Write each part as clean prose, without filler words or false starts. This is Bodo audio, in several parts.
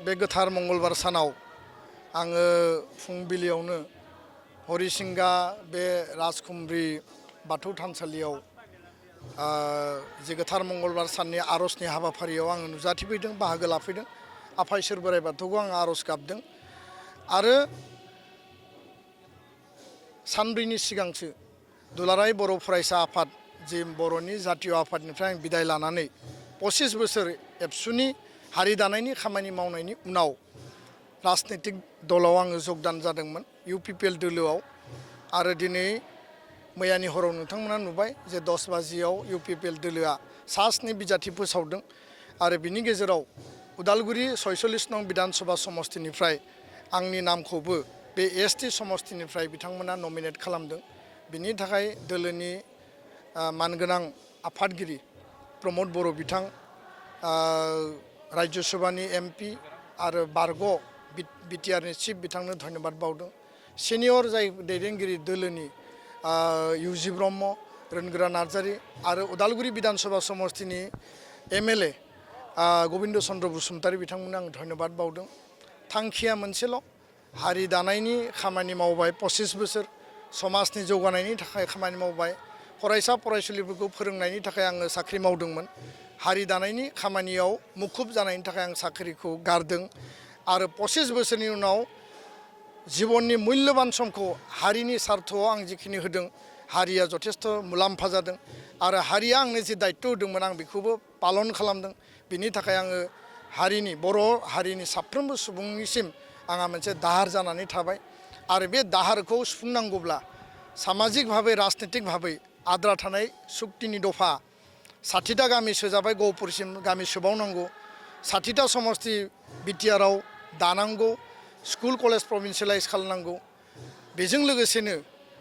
बे गोथार मंगलबार सानाव आङो फुंबिलियावनो हरिसिंगा बे राजखुमब्रि बाथौ थानसालियाव जे गोथार मंगलबार साननि आर'जनि हाबाफारियाव आङो नुजाथिफैदों, बाहागो लाफैदों। आफा इसोर बोराइ बाथौखौ आं आर'ज गाबदों आरो सानब्रैनि सिगांसो दुलाराय बर' फरायसा आफाद जे बर'नि जातीय आफादनिफ्राय आं बिदाय लानानै 25 बोसोर एबसुनि हारि दानायनि खामानि मावनायनि उनाव राजनितिक दलाव आङो जगदान जादोंमोन UPPL दोलोआव आरो दिनै मैयानि हराव नोंथांमोना नुबाय जे 10 बाजियाव UPPL दोलोआ सा 7 बिजाथि फोसावदों आरो बिनि गेजेराव उदालगुरि 46 नं बिधान सभा समस्तिनिफ्राय आंनि नामखौबो बे ST समस्तिनिफ्राय बिथांमोना नमिनेट खालामदों। बिनि थाखाय दोलोनि मानगोनां आफादगिरि प्रमद बर' बिथां, राज्य सभानि MP आरो बारग' BTRनि चिफ बिथांनो धन्यबाद बावदों। सिनियर जाय दैदेनगिरि दोलोनि UG ब्रह्म, रोनगोरा नार्जारी आरो उदालगुरि बिधान सभा समस्तिनि MLA गबिन्द चन्द्र बसुमतारी बिथांमोननो आं धन्यबाद बावदों। थांखिया मोनसेल', हारि दानायनि खामानि मावबाय 25 बोसोर, समाजनि जौगानायनि थाखाय खामानि मावबाय, फरायसा फरायसुलिफोरखौ फोरोंनायनि थाखाय आङो साख्रि मावदोंमोन। हारि दानायनि खामानियाव मुखुब जानायनि थाखाय आं साख्रिखौ गारदों आरो 25 बोसोरनि उनाव जिबननि मुल्यबान समखौ हारिनि सार्थआव आं जिखिनि होदों, हारिया जथेस्थ मुलाम्फा जादों आरो हारिया आंनो जे दायित्व होदोंमोन आं बेखौबो पालन खालामदों। बिनि थाखाय आङो हारिनि बर' हारिनि साफ्रोमबो सुबुंनिसिम आंहा मोनसे दाहार जानानै थाबाय आरो बे दाहारखौ सुफुंनांगौब्ला सामाजिक भाबै राजनितिक भाबै आद्रा थानाय सुक्तिनि दफा 60टा गामि सोजाबाय, गहपुरसिम गामि सोबावनांगौ, 60टा समस्ति BTRआव दानांगौ, स्कुल कलेज प्रभिन्सियेलाइज खालामनांगौ। बेजों लोगोसेनो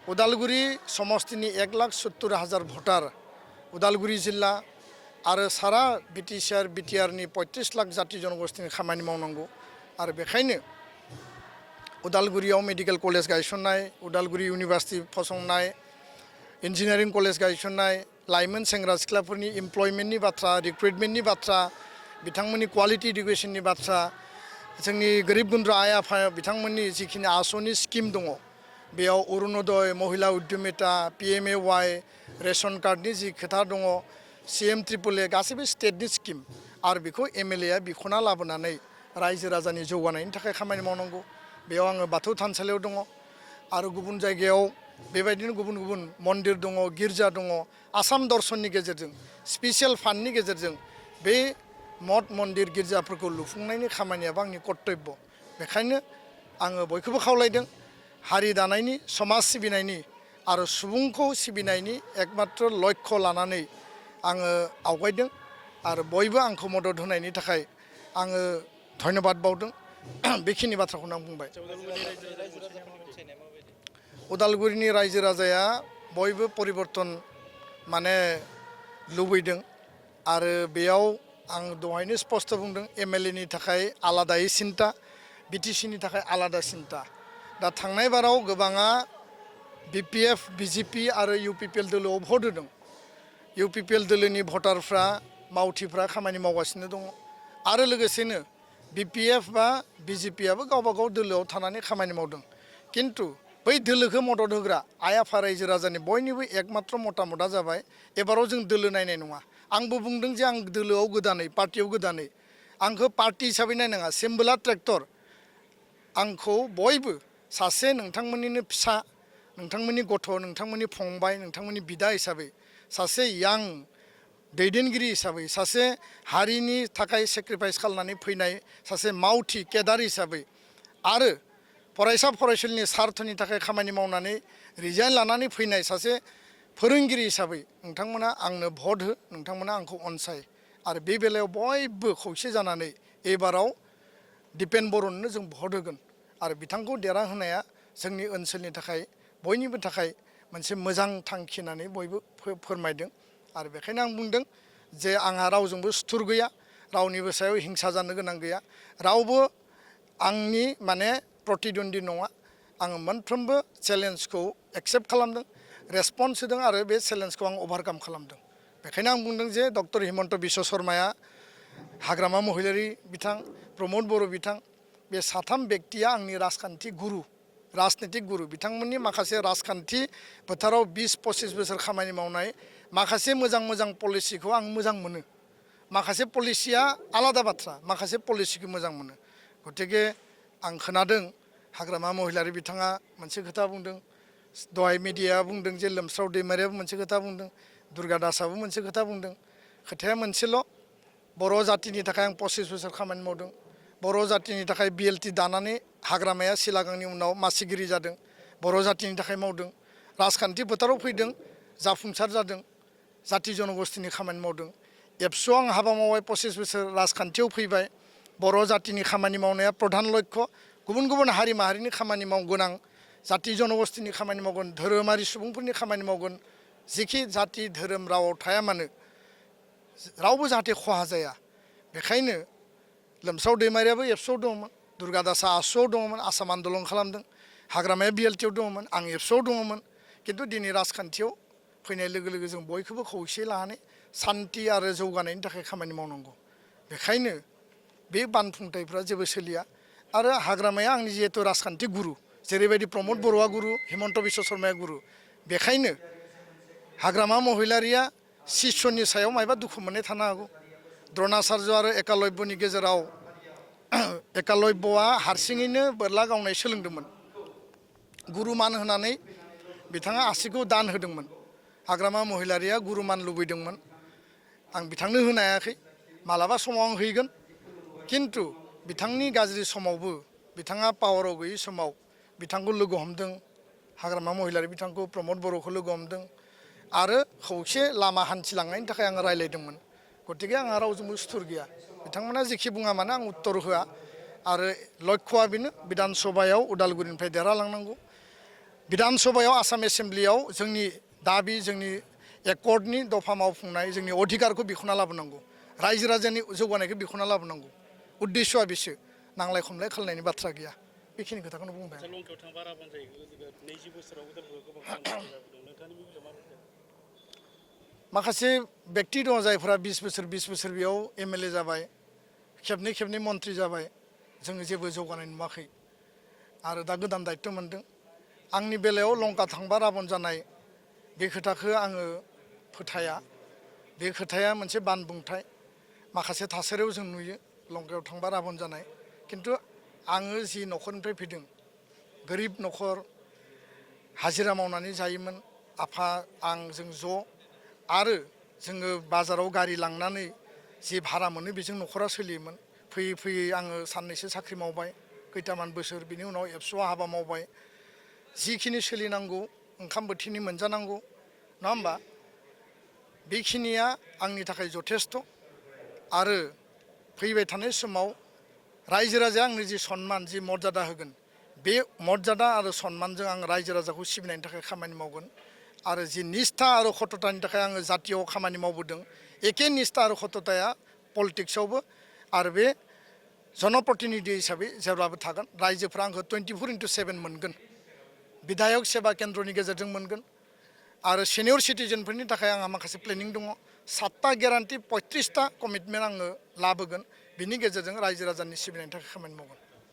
उदालगुरि समस्तिनि 1,70,000 भटार, उदालगुरि जिल्ला आरो सारा BTRनि 35 लाख जाति जनगोष्ठीनि खामानि मावनांगौ आरो बेखायनो उदालगुरियाव मेडिकेल कलेज गायसननाय, उदालगुरि इउनिभार्सिटि फसंनाय, इन्जिनियारिं कलेज गायसननाय, लाइमोन सेंग्रा सिख्लाफोरनि इमप्लयमेन्टनि बाथ्रा, रिक्रुइटमेन्टनि बाथ्रा, बिथांमोननि क्वालिटि इडुकेसननि बाथ्रा, जोंनि गोरिब गुन्द्रा आइ आफा बिथांमोननि जिखिनि आसनि स्किम दङ बेयाव अरुणोदय, महिला उद्यमिता, PMAY, रेशन कार्डनि जि खोथा दङ, CM AAA गासैबो स्टेटनि स्किम आरो बेखौ MLAया बिख'ना लाबोनानै रायजो राजानि जौगानायनि थाखाय खामानि मावनांगौ। बेयाव आङो बाथौ थानसालियाव दङ आरो गुबुन जायगायाव बेबायदिनो गुबुन गुबुन मन्दिर दङ, गिर्जा दङ। आसाम दर्शननि गेजेरजों, स्पेसियेल फान्डनि गेजेरजों बे मठ मन्दिर गिर्जाफोरखौ लुफुंनायनि खामानियाबो आंनि कर्तब्य। बेखायनो आङो बयखौबो खावलायदों, हारि दानायनि, समाज सिबिनायनि आरो सुबुंखौ सिबिनायनि एकमात्र लक्ष्य लानानै आङो आवगायदों आरो बयबो आंखौ मदद होनायनि थाखाय आङो धन्यबाद बावदों। बेखिनि बाथ्राखौनो आं बुंबाय। उदालगुरिनि रायजो राजाया बयबो परिबर्तन माने लुबैदों आरो बेयाव आं दहायनो स्पष्ट बुंदों, MLAनि थाखाय आलादायै सिन्ता, BTCनि थाखाय आलादा सिन्ता। दा थांनाय बाराव गोबाङा BPF, BJP आरो UPPL दोलोआव भट होदों। UPPL दोलोनि भटारफ्रा, मावथिफ्रा खामानि मावगासिनो दङ आरो लोगोसेनो BPF बा BJPआबो गावबा गाव दोलोआव थानानै खामानि मावदों। किन्तु बै दोलोखौ मदद होग्रा आइ आफा रायजो राजानि बयनिबो एकमात्र मतामतआ जाबाय एबाराव जों दोलो नायनाय नङा। आंबो बुंदों जे आं दोलोआव गोदानै, पार्टियाव गोदानै, आंखौ पार्टि हिसाबै नायनाङा, सिम्बोला ट्रेक्टर। आंखौ बयबो सासे नोंथांमोननिनो फिसा, नोंथांमोननि गथ', नोंथांमोननि फंबाय, नोंथांमोननि बिदा हिसाबै, सासे यां दैदेनगिरि हिसाबै, सासे हारिनि थाखाय सेक्रिफाइस खालामनानै फैनाय सासे मावथि केडार हिसाबै आरो फरायसा फरायसुलिनि सार्थनि थाखाय खामानि मावनानै रिजाइन लानानै फैनाय सासे फोरोंगिरि हिसाबै नोंथांमोना आंनो भट हो, नोंथांमोना आंखौ अनसाय आरो बे बेलायाव बयबो खौसे जानानै एबाराव दिपेन बर'नो जों भट होगोन आरो बिथांखौ देरहाहोनाया जोंनि ओनसोलनि थाखाय बयनिबो थाखाय मोनसे मोजां थांखि होननानै बयबो फोरमायदों आरो बेखायनो आं बुंदों जे आंहा रावजोंबो सुथुर गैया, रावनिबो सायाव हिंसा जानो गोनां गैया, रावबो आंनि माने प्रतिद्वन्दी नङा। आङो मोनफ्रोमबो चेलेन्जखौ एक्सेप्ट खालामदों, रेसपन्स होदों आरो बे चेलेन्जखौ आं अभारकाम खालामदों। बेखायनो आं बुंदों जे डक्टर हिमन्त बिश्व शर्माया हाग्रामा महिलारि बिथां प्रमद बर' बिथां बे साथाम बेक्तिया आंनि राजखान्थि गुरु राजनितिक गुरु बिथांमोननि माखासे राजखान्थि फोथाराव 20-25 बोसोर खामानि मावनाय माखासे मोजां पलिसिखौ आं मोजां मोनो माखासे पलिसिया आलादा बाथ्रा माखासे पलिसिखौ मोजां मोनो गतिके आं खोनादों हाग्रामा महिलारि बिथाङा मोनसे खोथा बुंदों दहाय मिडिया बुंदों जे लोमस्राव दैमारियाबो मोनसे खोथा बुंदों दुर्गा दासआबो मोनसे खोथा बुंदों खोथाया मोनसेल' बर' जातिनि थाखाय आं 25 बोसोर खामानि मावदों बर' जातिनि थाखाय BLT दानानै हाग्रामाया सिलागांनि उनाव मासिगिरि जादों बर' जातिनि थाखाय मावदों राजखान्थि फोथाराव फैदों जाफुंसार जादों जाति जनगोष्ठीनि खामानि मावदों एबसुआव आं हाबा मावबाय 25 बोसोर राजखान्थियाव फैबाय बर' जातिनि खामानि मावनाया प्रधान लक्ष्य गुबुन हारि माहारिनि खामानि मावगोन आं जाति जनगोष्ठीनि खामानि मावगोन धोरोमारि सुबुंफोरनि खामानि मावगोन जिखि जाति धोरोम रावाव थाया मानो रावबो जाहाथे खहा जाया बेखायनो लोमस्राव दैमारियाबो एबसुआव दङमोन दुर्गा दासआ आसुआव दङमोन आसाम आन्दलन खालामदों हाग्रामाया BLTआव दङमोन आं एबसुआव दङमोन किन्तु दिनै राजखान्थियाव फैनाय लोगो लोगो जों बयखौबो खौसे लानानै सान्ति आरो जौगानायनि थाखाय खामानि मावनांगौ बेखायनो बे बानफुंथायफ्रा जेबो सोलिया आरो हाग्रामाया आंनि जिहेतु राजखान्थि गुरु जेरैबायदि प्रमद बर'आ गुरु हिमन्त बिश्व शर्माया गुरु बेखायनो हाग्रामा महिलारिया शिष्यनि सायाव मायबा दुखु मोननाय थानो हागौ द्रोणाचार्य आरो एकालव्यनि गेजेराव एकालव्यआ हारसिङैनो बोरला गावनाय सोलोंदोंमोन गुरु मान होनानै बिथाङा आसिखौ दान होदोंमोन हाग्रामा महिलारिया गुरु मान लुबैदोंमोन आं बिथांनो होनो हायाखै मालाबा समाव आं हैगोन किन्तु बिथांनि गाज्रि समावबो बिथाङा पावाराव गैयै समाव बिथांखौ लोगो हमदों हाग्रामा महिलारि बिथांखौ प्रमद बर'खौ लोगो हमदों आरो खौसे लामा हान्थिलांनायनि थाखाय आं रायलायदोंमोन गतिके आंहा रावजोंबो सुथुर गैया बिथांमोना जेखि बुङा मानो आं उत्तर होआ आरो लक्ष्यआ बेनो बिधान सभायाव उदालगुरिनिफ्राय देरहालांनांगौ बिधान सभायाव आसाम एसेम्ब्लियाव जोंनि दाबि जोंनि एकर्डनि दफा मावफुंनाय जोंनि अधिकारखौ बिख'ना लाबोनांगौ रायजो राजानि जौगानायखौ बिख'ना लाबोनांगौ उद्देश्यआ बेसो नांलाय खमलाय खालामनायनि बाथ्रा गैया बेखिनि खोथाखौनो बुंबाय माखासे बेक्ति दङ जायफोरा 20 बोसोर बेयाव MLA जाबाय खेबनै मन्त्रि जाबाय जोङो जेबो जौगानाय नुवाखै आरो दा गोदान दायित्व मोनदों आंनि बेलायाव लंका थांबा राबन जानाय बे खोथाखौ आङो फोथाया बे खोथाया मोनसे बानबुंथाय माखासे थासारियाव जों नुयो लंकायाव थांबा राबन जानाय किन्तु आङो जि न'खरनिफ्राय फैदों गोरिब न'खर हाजिरा मावनानै जायोमोन आफा आं जों ज' आरो जोङो बाजाराव गारि लांनानै जे भारा मोनो बेजों न'खरा सोलियोमोन फैयै आङो साननैसो साख्रि मावबाय खैथामान बोसोर बिनि उनाव एबसुआव हाबा मावबाय जिखिनि सोलिनांगौ ओंखाम बोथिनै मोनजानांगौ नङा होमबा बेखिनिया आंनि थाखाय जथेस्थ आरो फैबाय थानाय समाव रायजो राजाया आंनो जि सन्मान जि मर्यादा होगोन बे मर्यादा आरो सन्मानजों आं रायजो राजाखौ सिबिनायनि थाखाय खामानि मावगोन आरो जि निष्ठा आरो खततानि थाखाय आङो जातियाव खामानि मावबोदों एखे निष्ठा आरो खतताया पलिटिक्सआवबो आरो बे जनप्रतिनिधि हिसाबै जेब्लाबो थागोन रायजोफ्रा आंखौ 24/7 मोनगोन बिधायक सेवा केन्द्रनि गेजेरजों मोनगोन आरो सिनियर सिटिजेनफोरनि थाखाय आंहा माखासे प्लेनिं दङ 7टा गेरान्टि 35टा कमिटमेन्ट आङो लाबोगोन बिनि गेजेरजों रायजो राजानि सिबिनायनि थाखाय खामानि मावगोन